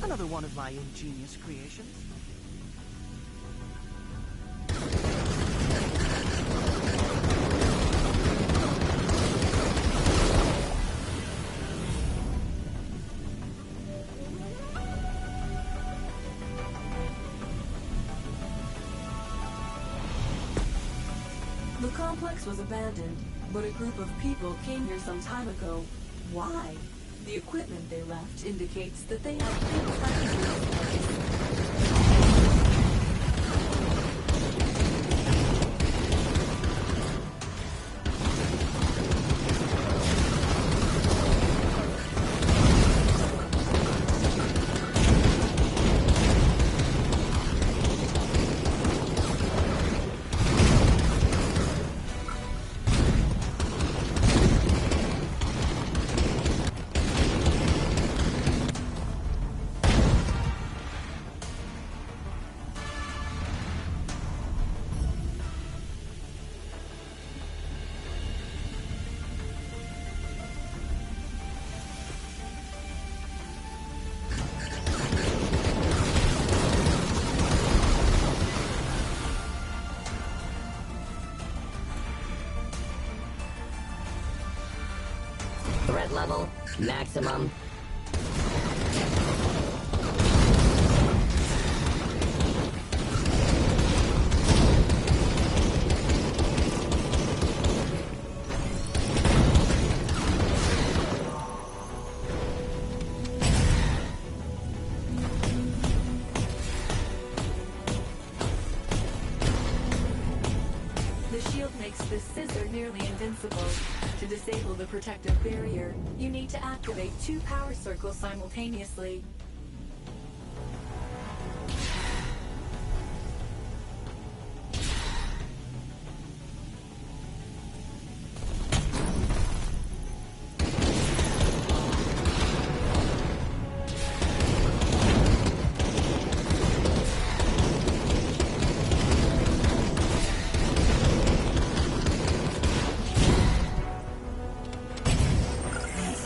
Another one of my ingenious creations. The complex was abandoned, but a group of people came here some time ago. Why? The equipment they left indicates that they have big plans for this place. Threat level, maximum. The shield makes the scissor nearly invincible. To disable the protective barrier, you need to activate 2 power circles simultaneously.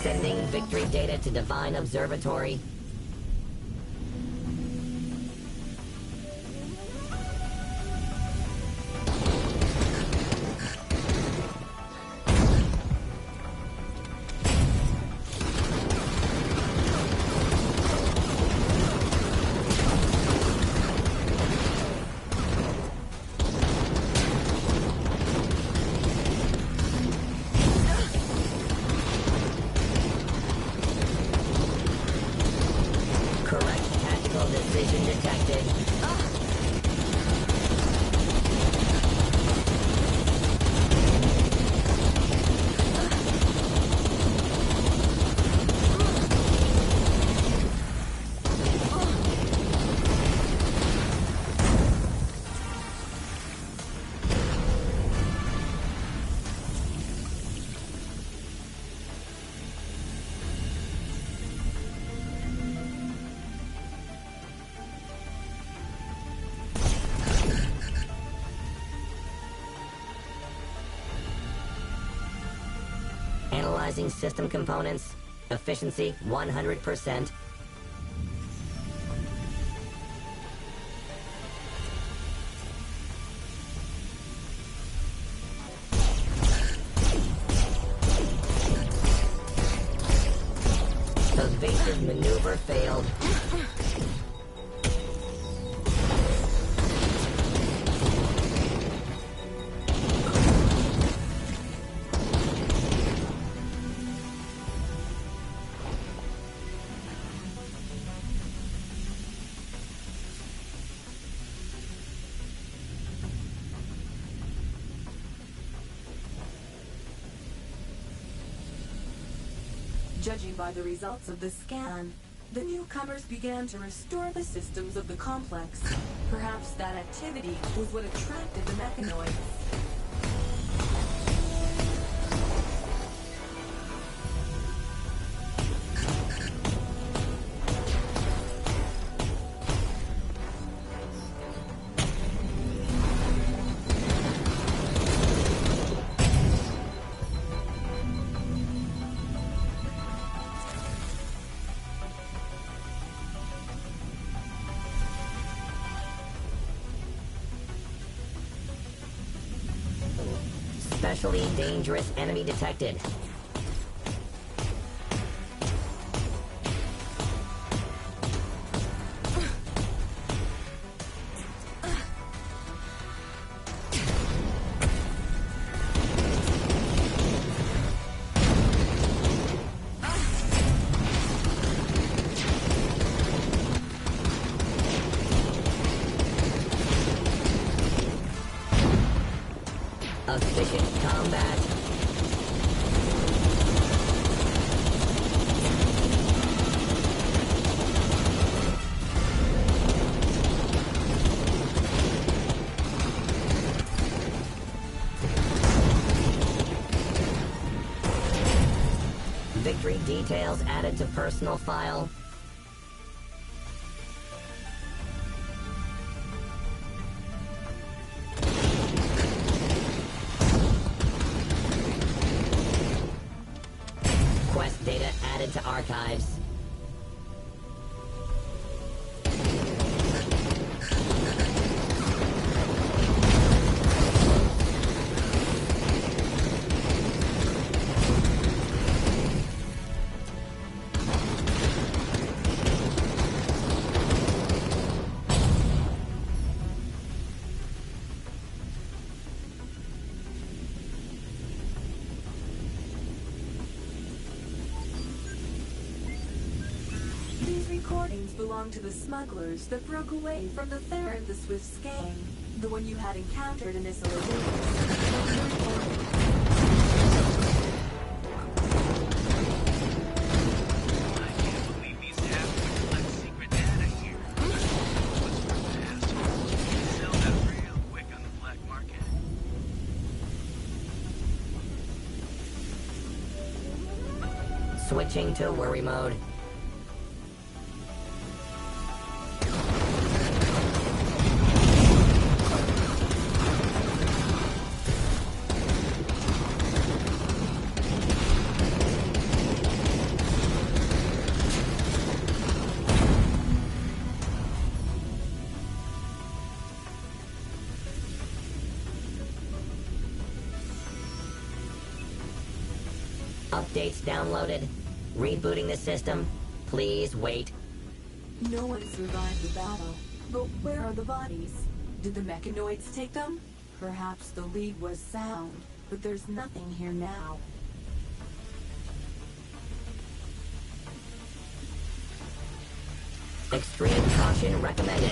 Sending victory data to Divine Observatory. Decision detected. Analyzing system components. Efficiency 100%. Evasive maneuver failed. Judging by the results of the scan, the newcomers began to restore the systems of the complex. Perhaps that activity was what attracted the mechanoids. Especially dangerous enemy detected. Efficient combat. Victory details added to personal file. Quest data added to archives. These recordings belong to the smugglers that broke away from the Fair and the Swifts gang, the one you had encountered in Isla Switching to worry mode. Updates downloaded. Rebooting the system. Please wait. No one survived the battle, but where are the bodies? Did the mechanoids take them? Perhaps the lead was sound, but there's nothing here now. Extreme caution recommended.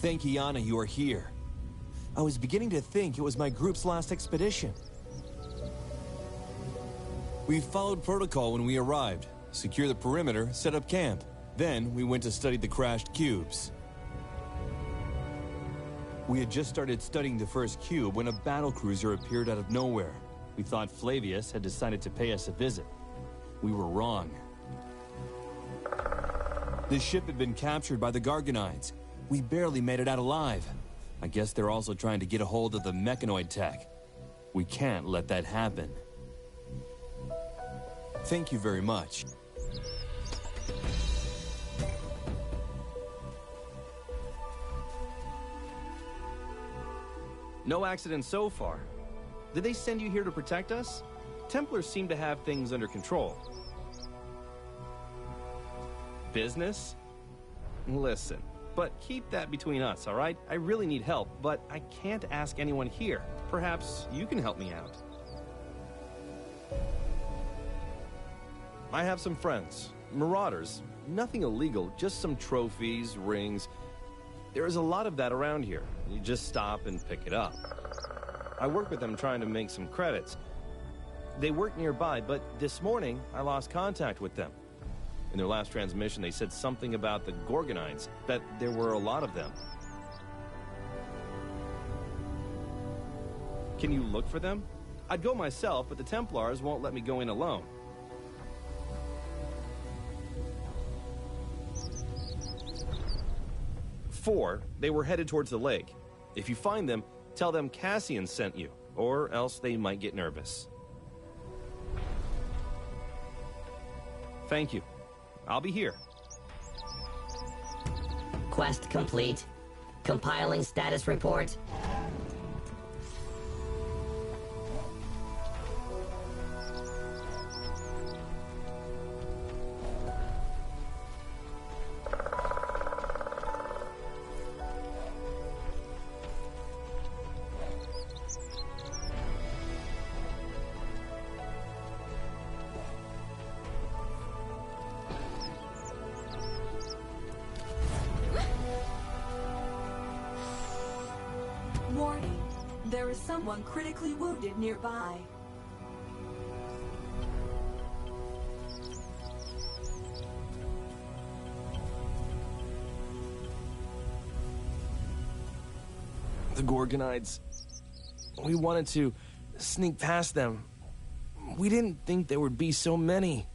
Thank Iana you are here. I was beginning to think it was my group's last expedition. We followed protocol when we arrived. Secure the perimeter, set up camp. Then we went to study the crashed cubes. We had just started studying the first cube when a battlecruiser appeared out of nowhere. We thought Flavius had decided to pay us a visit. We were wrong. The ship had been captured by the Gargonides. We barely made it out alive. I guess they're also trying to get a hold of the mechanoid tech. We can't let that happen. Thank you very much. No accidents so far. Did they send you here to protect us? Templars seem to have things under control. Business? Listen, but keep that between us, all right? I really need help, but I can't ask anyone here. Perhaps you can help me out. I have some friends. Marauders. Nothing illegal, just some trophies, rings. There is a lot of that around here. You just stop and pick it up. I work with them trying to make some credits. They work nearby, but this morning I lost contact with them. In their last transmission, they said something about the Gorgonides, that there were a lot of them. Can you look for them? I'd go myself, but the Templars won't let me go in alone. Four, they were headed towards the lake. If you find them, tell them Cassian sent you, or else they might get nervous. Thank you. I'll be here. Quest complete. Compiling status report. Warning, there is someone critically wounded nearby. The Gorgonides. We wanted to sneak past them. We didn't think there would be so many.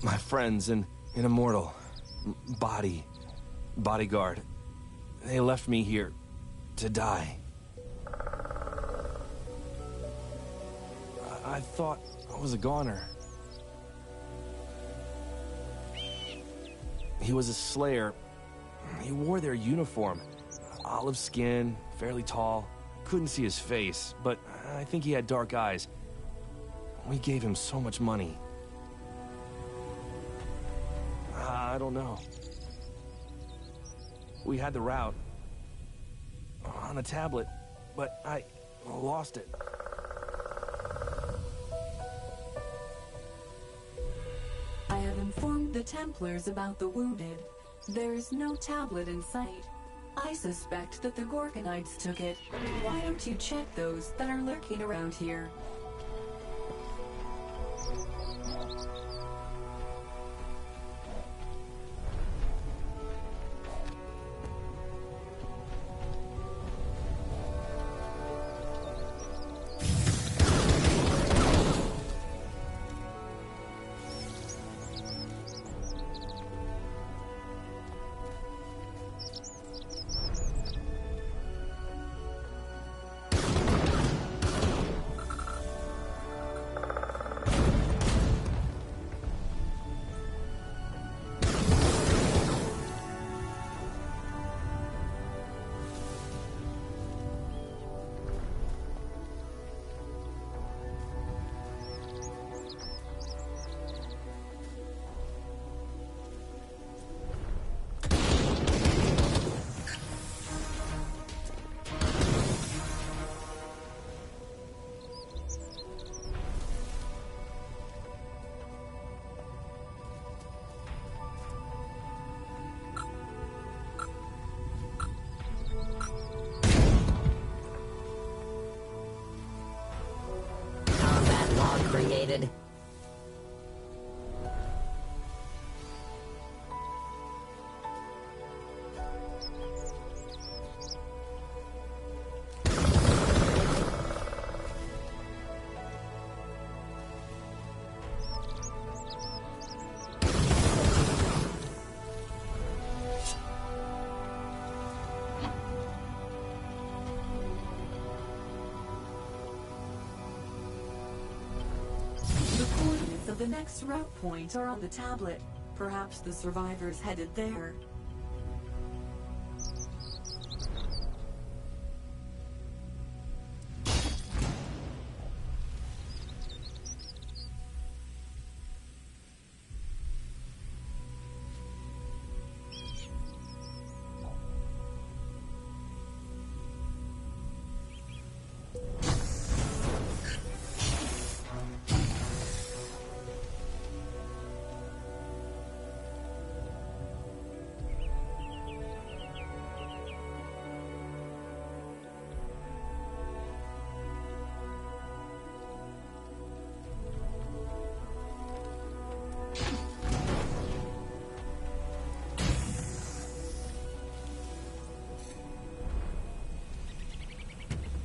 My friends in Immortal. Bodyguard. They left me here to die. I thought I was a goner. He was a slayer. He wore their uniform. Olive skin, fairly tall. Couldn't see his face, but I think he had dark eyes. We gave him so much money. I don't know. We had the route on a tablet, but I lost it. I have informed the Templars about the wounded. There is no tablet in sight. I suspect that the Gorgonides took it. Why don't you check those that are lurking around here? completed. The coordinates of the next route point are on the tablet. Perhaps the survivors headed there.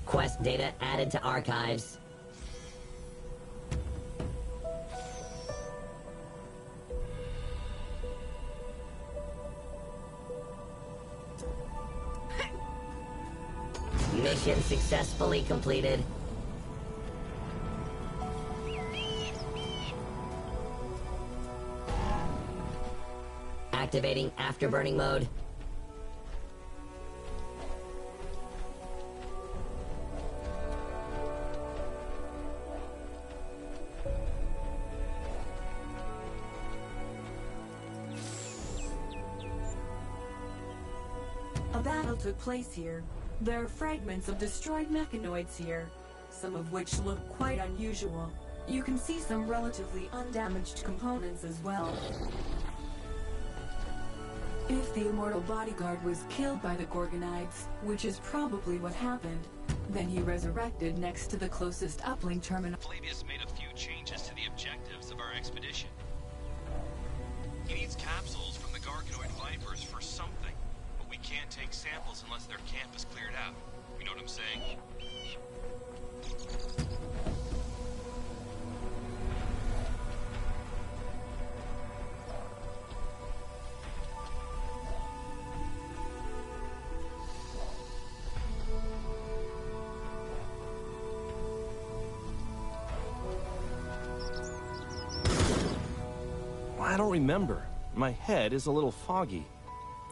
Quest data added to archives. Mission successfully completed. Activating afterburning mode. A battle took place here. There are fragments of destroyed mechanoids here, some of which look quite unusual. You can see some relatively undamaged components as well. If the immortal bodyguard was killed by the Gorgonides, which is probably what happened, then he resurrected next to the closest uplink terminal. Flavius made a few changes to the objectives of our expedition. He needs capsules from the Garganoid Vipers for something, but we can't take samples unless their camp is cleared out. You know what I'm saying? I don't remember. My head is a little foggy.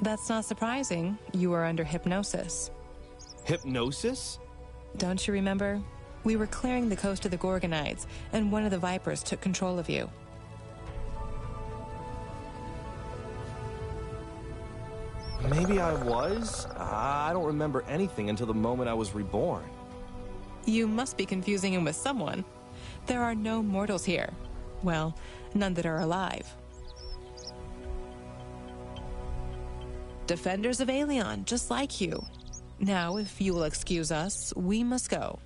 That's not surprising. You were under hypnosis. Hypnosis? Don't you remember? We were clearing the coast of the Gorgonides, and one of the Vipers took control of you. Maybe I was? I don't remember anything until the moment I was reborn. You must be confusing him with someone. There are no mortals here. Well, none that are alive. Defenders of Aelion, just like you. Now, if you will excuse us, we must go.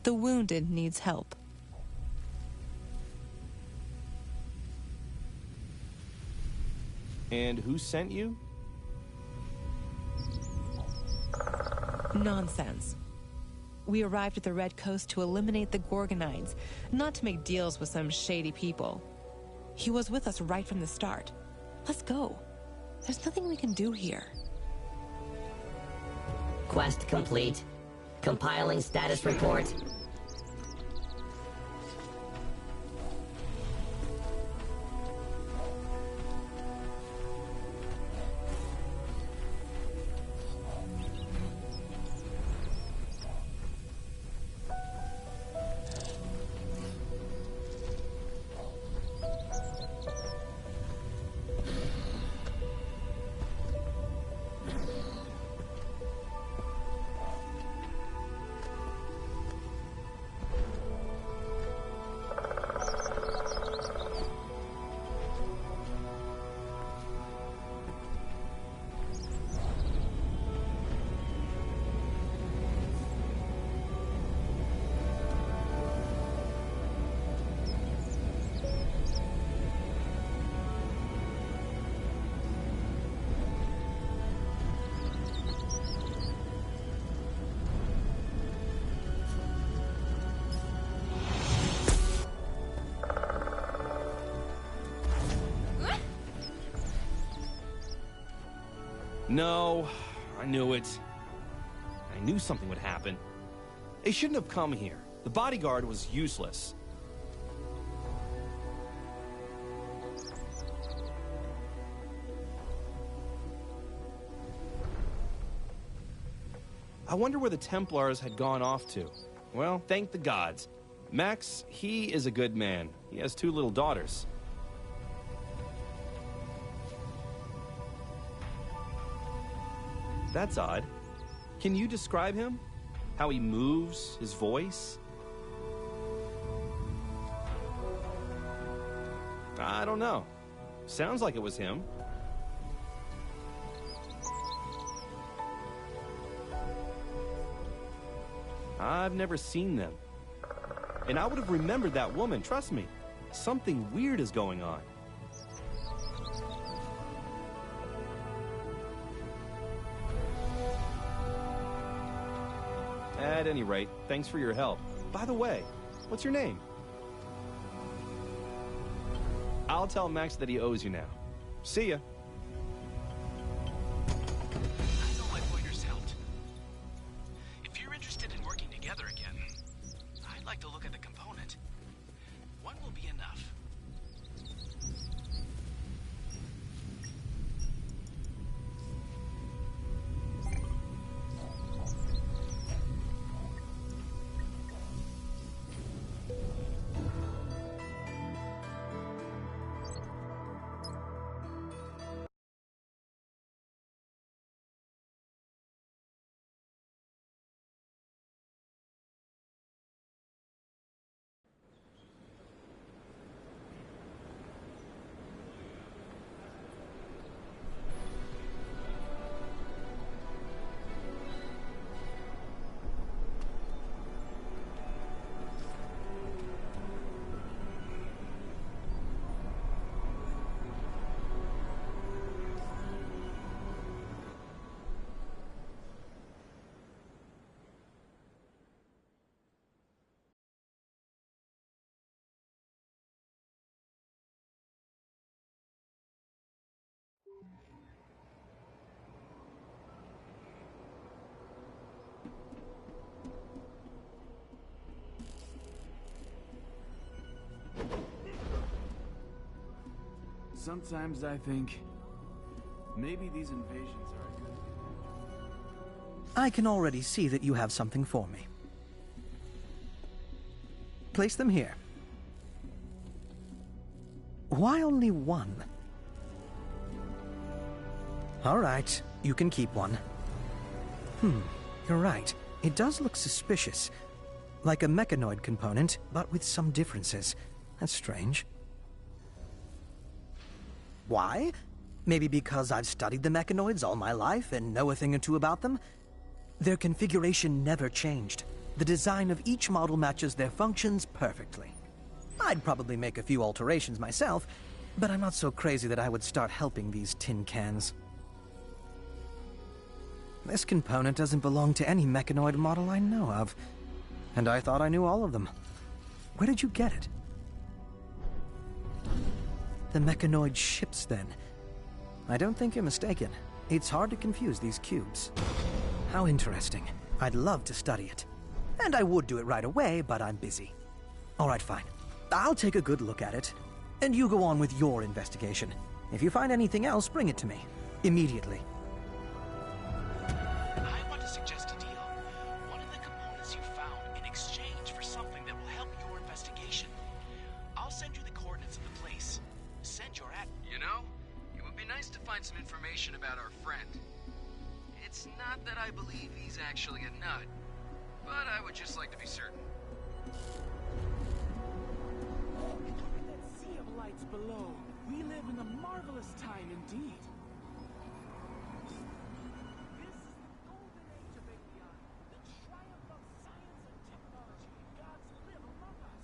The wounded needs help. And who sent you? Nonsense. We arrived at the Red Coast to eliminate the Gorgonides, not to make deals with some shady people. He was with us right from the start. Let's go. There's nothing we can do here. Quest complete. Compiling status report. No, I knew it. I knew something would happen. They shouldn't have come here. The bodyguard was useless. I wonder where the Templars had gone off to. Well, thank the gods. Max, he is a good man. He has 2 little daughters. That's odd. Can you describe him? How he moves, his voice? I don't know. Sounds like it was him. I've never seen them. And I would have remembered that woman, trust me. Something weird is going on. At any rate, thanks for your help. By the way, what's your name? I'll tell Max that he owes you now. See ya. I know my pointers helped. If you're interested in working together again, I'd like to look at the component. One will be enough. Sometimes I think maybe these invasions are a good... I can already see that you have something for me. Place them here. Why only one? All right, you can keep one. You're right. It does look suspicious. Like a mechanoid component, but with some differences. That's strange. Why? Maybe because I've studied the mechanoids all my life and know a thing or two about them? Their configuration never changed. The design of each model matches their functions perfectly. I'd probably make a few alterations myself, but I'm not so crazy that I would start helping these tin cans. This component doesn't belong to any mechanoid model I know of, and I thought I knew all of them. Where did you get it? The mechanoid ships, then. I don't think you're mistaken. It's hard to confuse these cubes. How interesting. I'd love to study it. And I would do it right away, but I'm busy. All right, fine. I'll take a good look at it, and you go on with your investigation. If you find anything else, bring it to me. Immediately. I want to suggest a deal. One of the components you found in exchange for something that will help your investigation. I'll send you the coordinates of the place. Send your at... You know, it would be nice to find some information about our friend. It's not that I believe he's actually a nut, but I would just like to be certain. Look at that sea of lights below. We live in a marvelous time indeed. This is the golden age of AI, the triumph of science and technology. Gods live among us.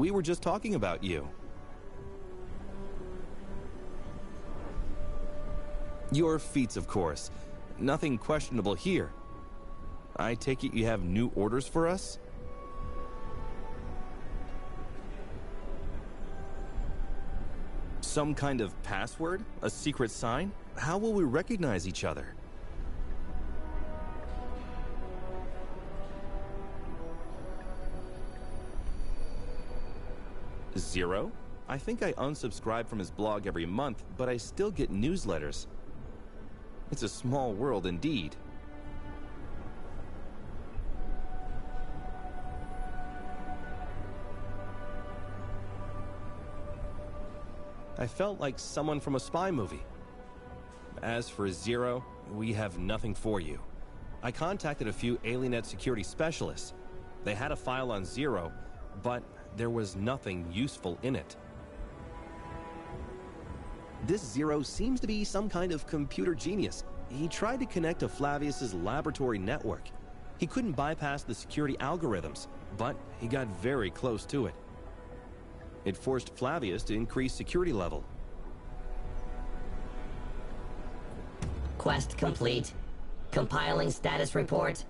We were just talking about you. Your feats, of course. Nothing questionable here. I take it you have new orders for us? Some kind of password? A secret sign? How will we recognize each other? Zero? I think I unsubscribe from his blog every month, but I still get newsletters. It's a small world indeed. I felt like someone from a spy movie. As for Zero, we have nothing for you. I contacted a few Alienet security specialists. They had a file on Zero, but there was nothing useful in it. This Zero seems to be some kind of computer genius. He tried to connect to Flavius's laboratory network. He couldn't bypass the security algorithms, but he got very close to it. It forced Flavius to increase security level. Quest complete. Compiling status report.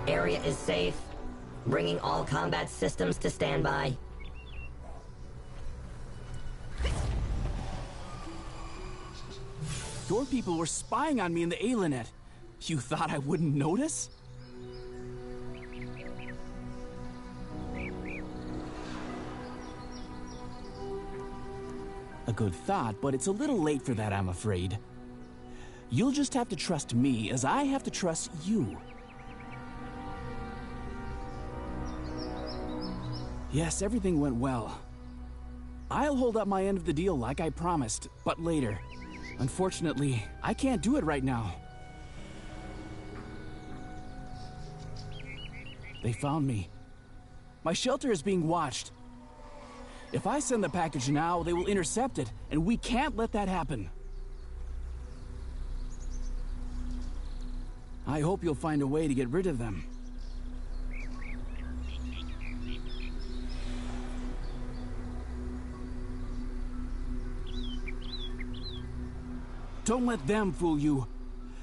Area is safe. Bringing all combat systems to standby. Your people were spying on me in the Alienet. You thought I wouldn't notice? A good thought, but it's a little late for that, I'm afraid. You'll just have to trust me as I have to trust you. Yes, everything went well. I'll hold up my end of the deal like I promised, but later. Unfortunately, I can't do it right now. They found me. My shelter is being watched. If I send the package now, they will intercept it, and we can't let that happen. I hope you'll find a way to get rid of them. Don't let them fool you.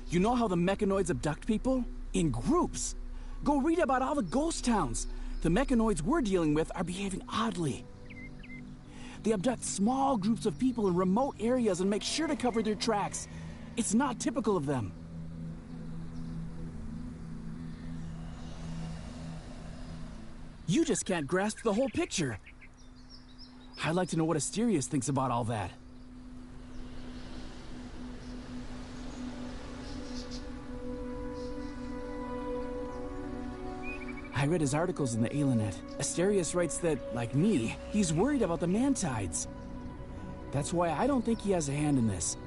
You know how the mechanoids abduct people? In groups. Go read about all the ghost towns. The mechanoids we're dealing with are behaving oddly. They abduct small groups of people in remote areas and make sure to cover their tracks. It's not typical of them. You just can't grasp the whole picture. I'd like to know what Asterius thinks about all that. I read his articles in the Alienet. Asterius writes that, like me, he's worried about the man-tides. That's why I don't think he has a hand in this.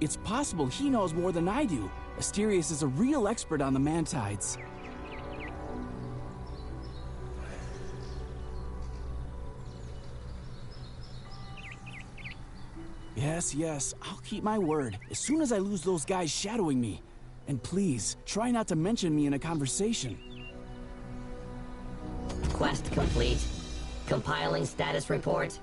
It's possible he knows more than I do. Asterius is a real expert on the man-tides. Yes, I'll keep my word as soon as I lose those guys shadowing me. And please, try not to mention me in a conversation. Quest complete. Compiling status report.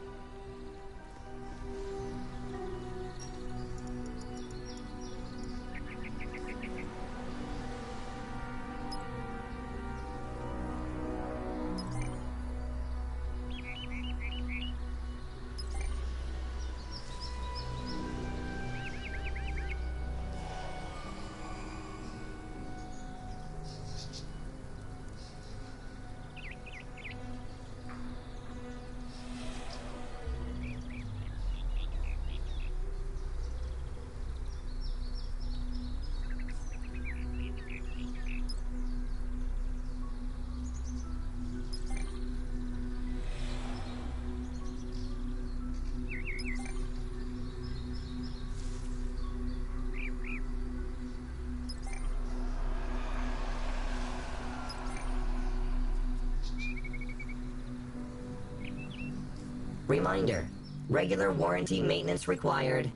Reminder, regular warranty maintenance required.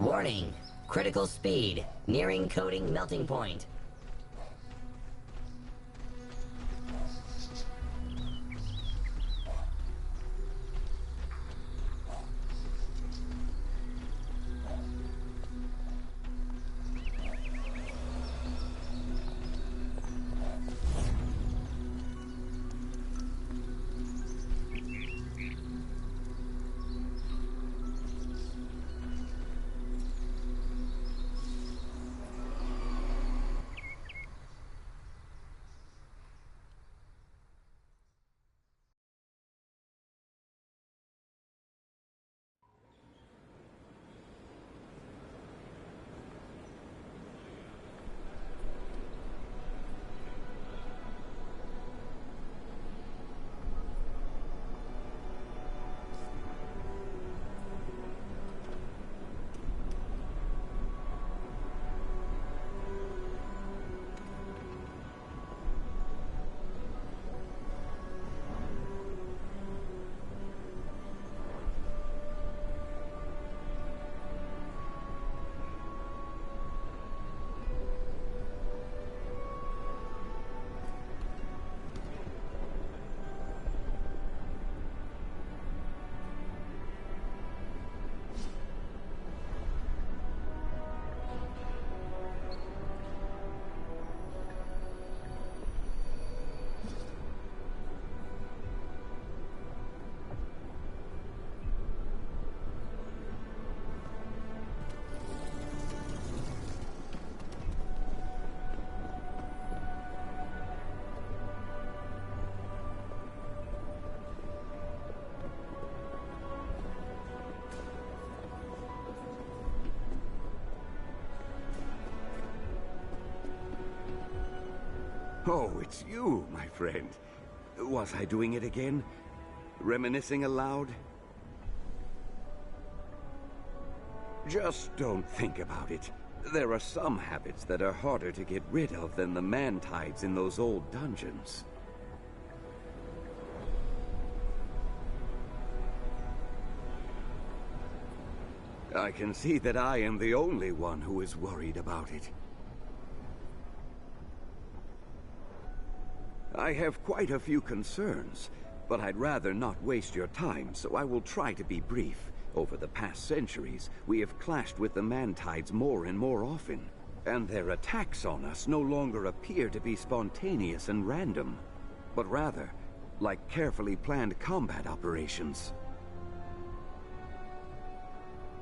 Warning, critical speed, nearing coating melting point. Oh, it's you, my friend. Was I doing it again? Reminiscing aloud? Just don't think about it. There are some habits that are harder to get rid of than the man-tides in those old dungeons. I can see that I am the only one who is worried about it. I have quite a few concerns, but I'd rather not waste your time, so I will try to be brief. Over the past centuries, we have clashed with the man-tides more and more often, and their attacks on us no longer appear to be spontaneous and random, but rather like carefully planned combat operations.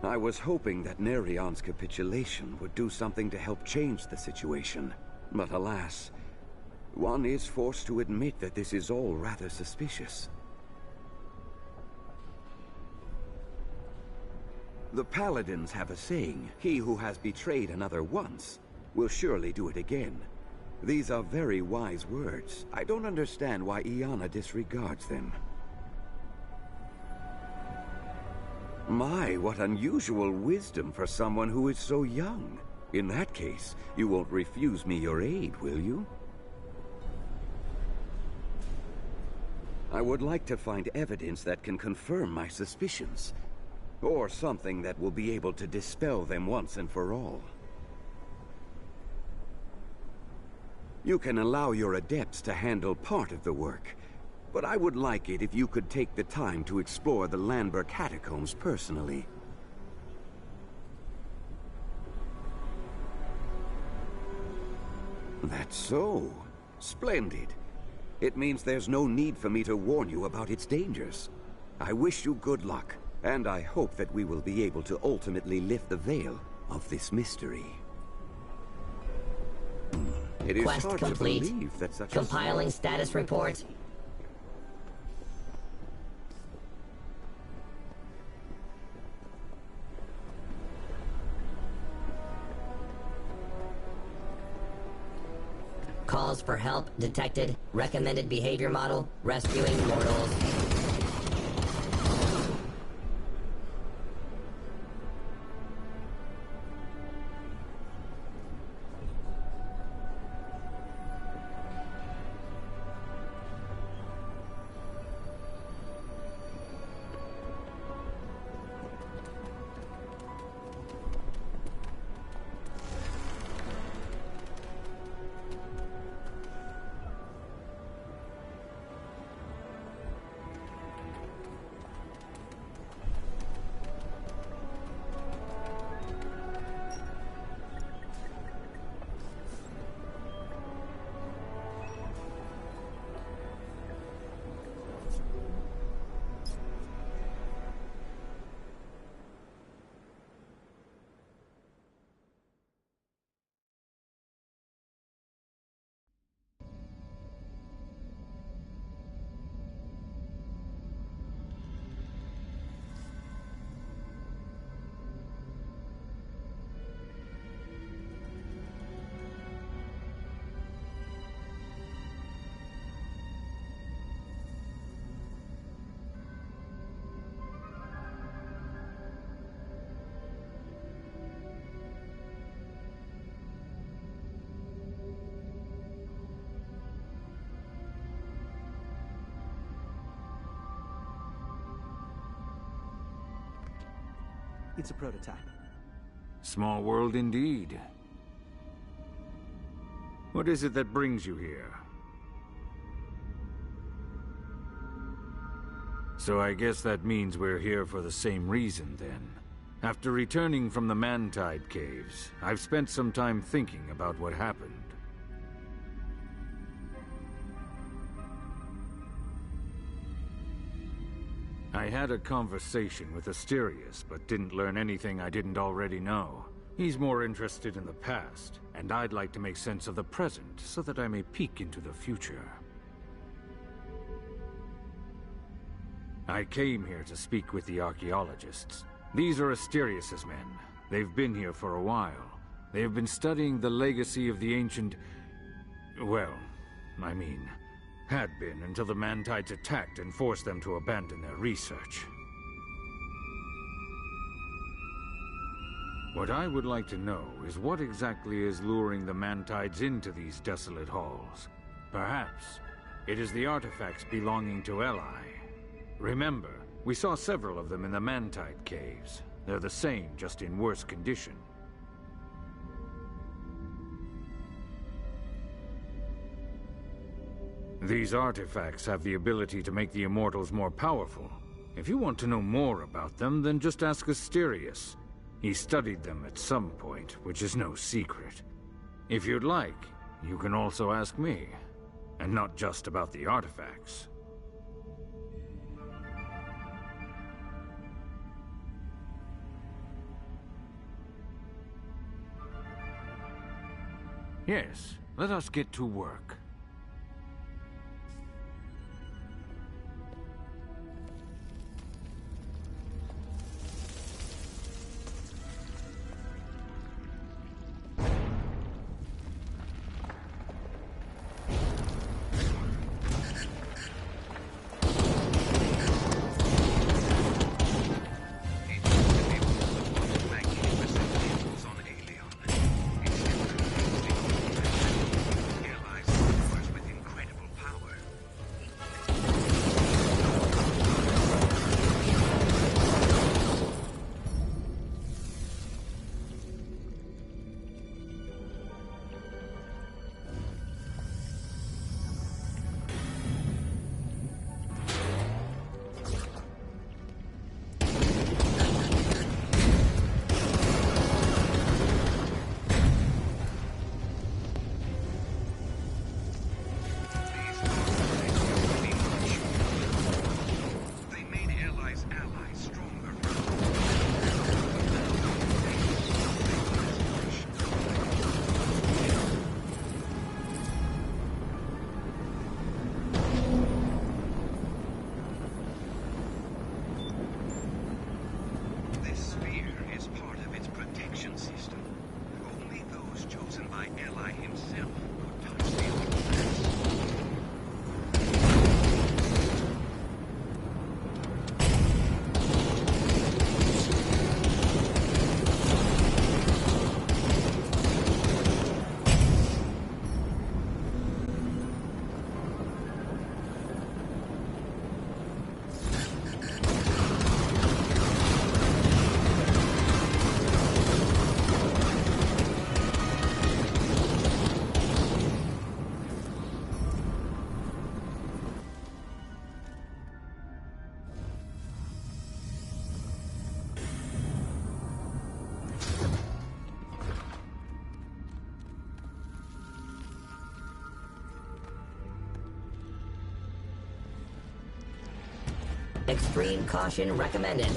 I was hoping that Nerion's capitulation would do something to help change the situation, but alas, one is forced to admit that this is all rather suspicious. The Paladins have a saying, he who has betrayed another once will surely do it again. These are very wise words. I don't understand why Iana disregards them. My, what unusual wisdom for someone who is so young. In that case, you won't refuse me your aid, will you? I would like to find evidence that can confirm my suspicions. Or something that will be able to dispel them once and for all. You can allow your adepts to handle part of the work, but I would like it if you could take the time to explore the Landberg catacombs personally. That's so. Splendid. It means there's no need for me to warn you about its dangers. I wish you good luck, and I hope that we will be able to ultimately lift the veil of this mystery. It is Quest hard complete. to believe that such Compiling status report. Calls for help detected. Recommended behavior model. Rescuing mortals. It's a prototype. Small world indeed. What is it that brings you here? So I guess that means we're here for the same reason, then. After returning from the Mantide caves, I've spent some time thinking about what happened. I had a conversation with Asterius, but didn't learn anything I didn't already know. He's more interested in the past, and I'd like to make sense of the present so that I may peek into the future. I came here to speak with the archaeologists. These are Asterius's men. They've been here for a while. They have been studying the legacy of the ancient... well, I mean... had been until the Mantides attacked and forced them to abandon their research. What I would like to know is what exactly is luring the Mantides into these desolate halls. Perhaps it is the artifacts belonging to Eli. Remember, we saw several of them in the Mantide caves. They're the same, just in worse condition. These artifacts have the ability to make the Immortals more powerful. If you want to know more about them, then just ask Asterius. He studied them at some point, which is no secret. If you'd like, you can also ask me. And not just about the artifacts. Yes, let us get to work. Extreme caution recommended.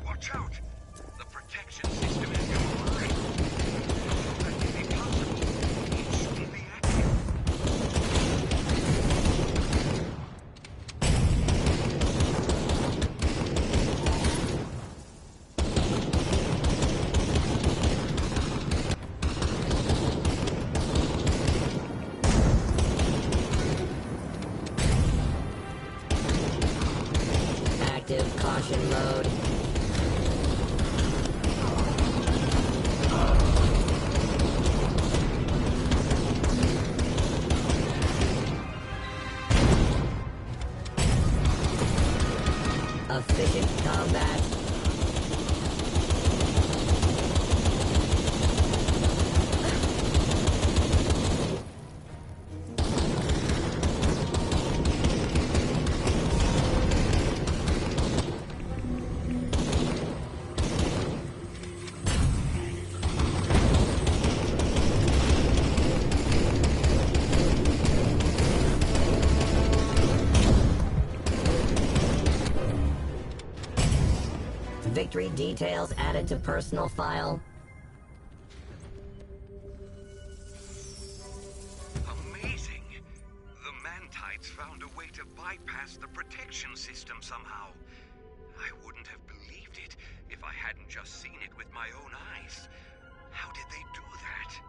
Watch out! The protection system is online. How could it be possible? It shouldn't be active. Active caution mode. Efficient combat. Victory details added to personal file. Amazing! The Mantides found a way to bypass the protection system somehow. I wouldn't have believed it if I hadn't just seen it with my own eyes. How did they do that?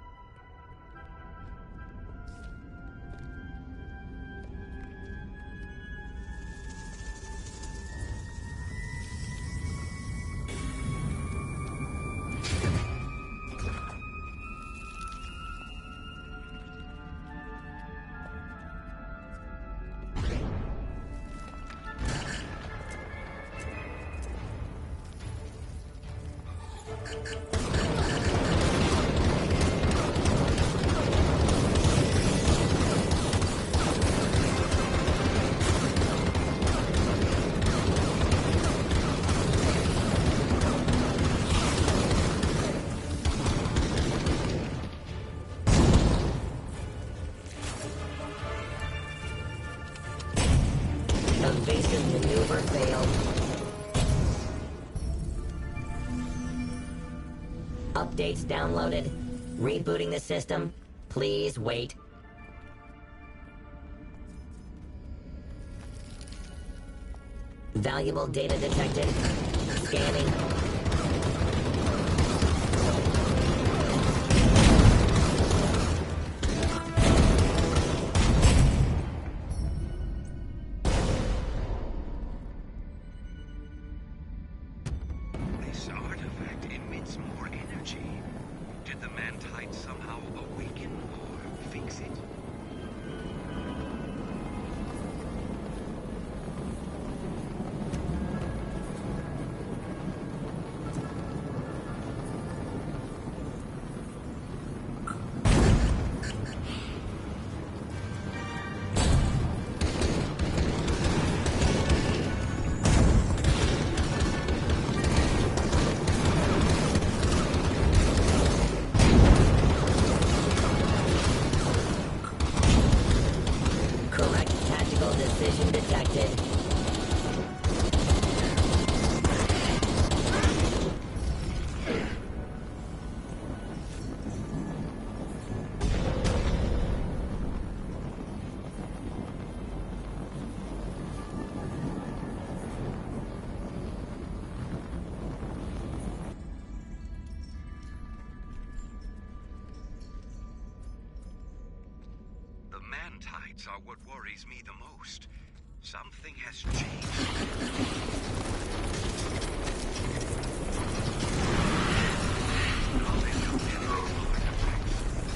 never failed. Updates downloaded. Rebooting the system. Please wait. Valuable data detected. Scanning. This artifact emits more energy. Did the Mantide somehow awaken or fix it? Correct tactical decision detected. The Mantides are what worries me the most. Something has changed.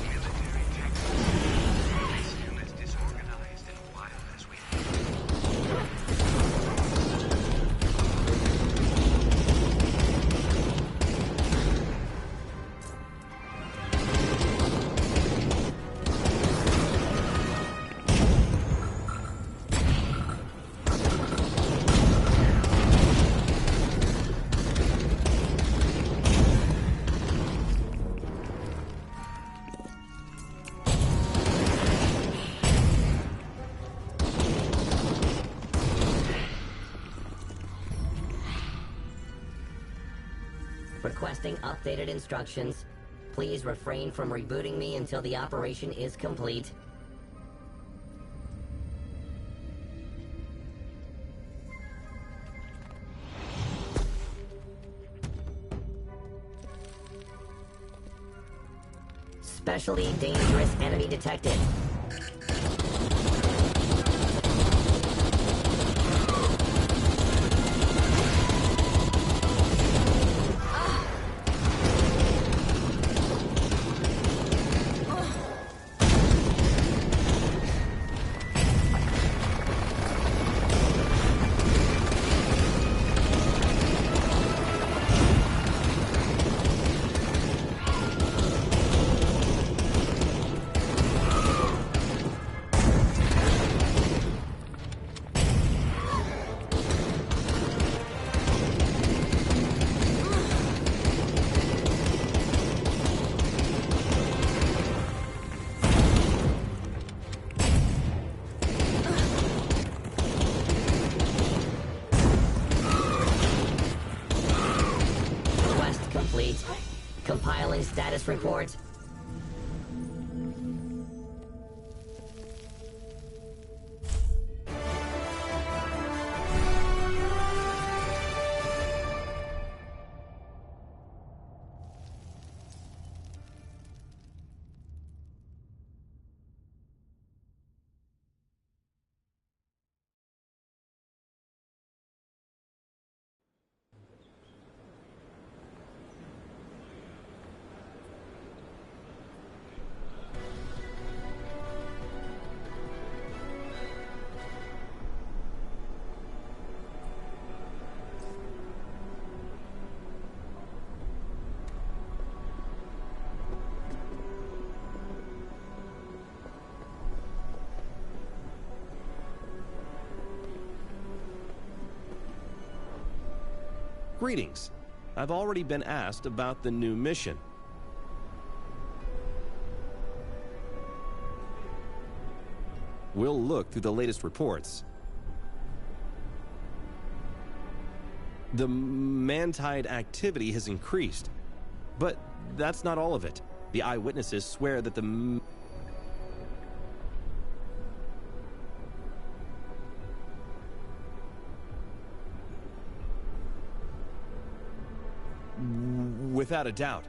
Military tactics. Still as disorganized and wild as we Requesting updated instructions. Please refrain from rebooting me until the operation is complete. Specially dangerous enemy detected. Complete. Compiling status report. Greetings. I've already been asked about the new mission. We'll look through the latest reports. The Mantide activity has increased. But that's not all of it. The eyewitnesses swear that the... Without a doubt,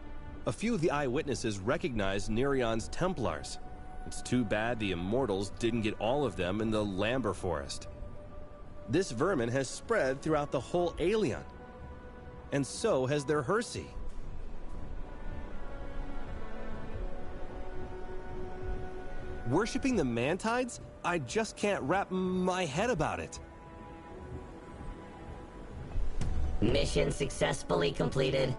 a few of the eyewitnesses recognized Nerion's Templars. It's too bad the Immortals didn't get all of them in the Lamber Forest. This vermin has spread throughout the whole Aeolian. And so has their Hersey. Worshipping the Mantides? I just can't wrap my head about it. Mission successfully completed.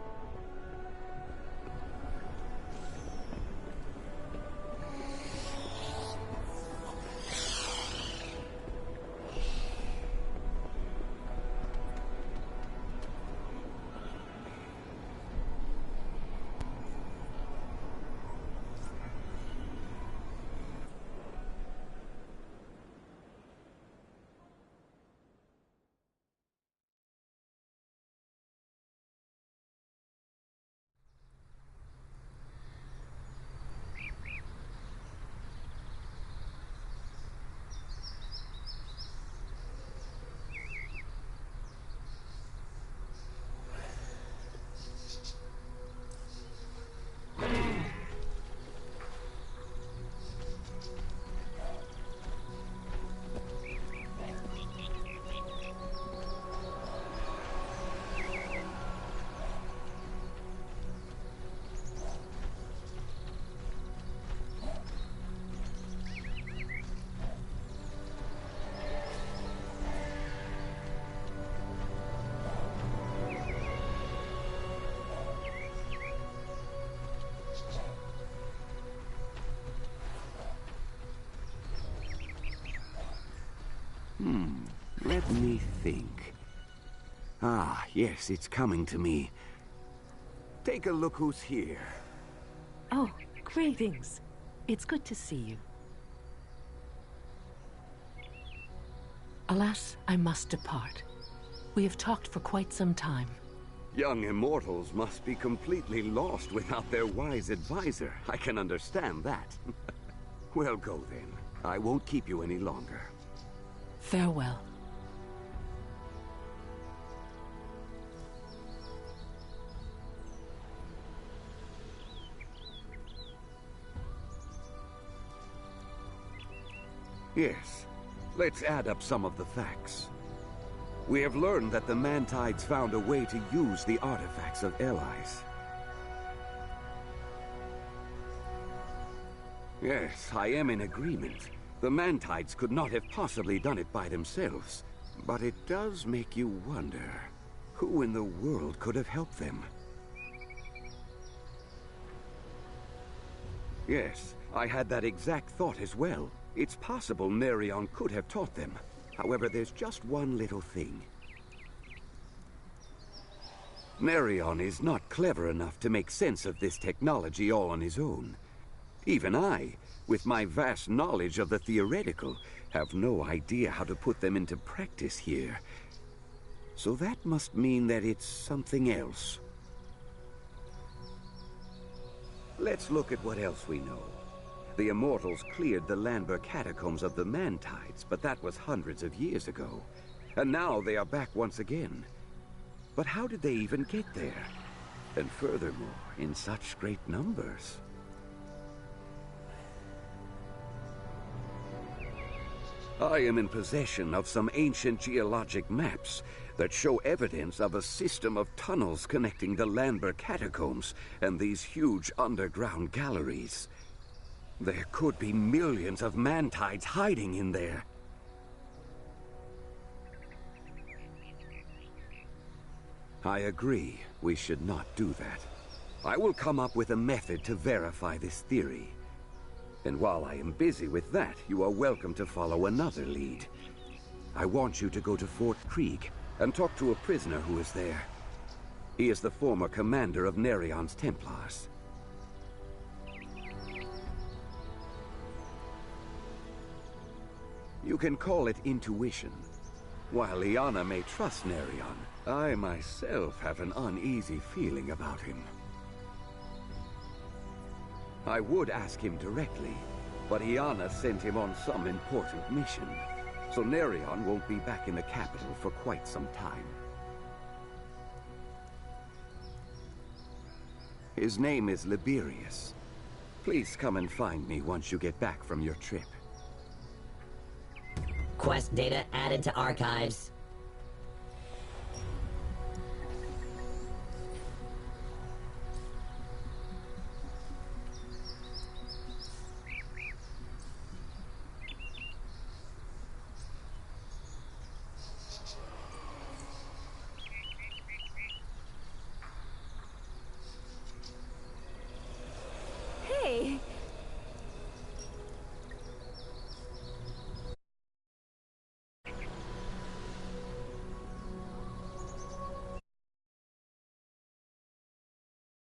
Let me think. Ah, yes, it's coming to me. Take a look who's here. Oh, greetings. It's good to see you. Alas, I must depart. We have talked for quite some time. Young immortals must be completely lost without their wise advisor. I can understand that. Well, go then. I won't keep you any longer. Farewell. Yes. Let's add up some of the facts. We have learned that the Mantides found a way to use the artifacts of allies. Yes, I am in agreement. The Mantides could not have possibly done it by themselves. But it does make you wonder, who in the world could have helped them? Yes, I had that exact thought as well. It's possible Nerion could have taught them. However, there's just one little thing. Nerion is not clever enough to make sense of this technology all on his own. Even I, with my vast knowledge of the theoretical, have no idea how to put them into practice here. So that must mean that it's something else. Let's look at what else we know. The Immortals cleared the Landberg catacombs of the Mantides, but that was hundreds of years ago. And now they are back once again. But how did they even get there? And furthermore, in such great numbers? I am in possession of some ancient geologic maps that show evidence of a system of tunnels connecting the Landberg catacombs and these huge underground galleries. There could be millions of Mantides hiding in there. I agree. We should not do that. I will come up with a method to verify this theory. And while I am busy with that, you are welcome to follow another lead. I want you to go to Fort Krieg and talk to a prisoner who is there. He is the former commander of Nerion's Templars. You can call it intuition. While Liana may trust Nerion, I myself have an uneasy feeling about him. I would ask him directly, but Iana sent him on some important mission, so Nerion won't be back in the capital for quite some time. His name is Liberius. Please come and find me once you get back from your trip. Quest data added to archives.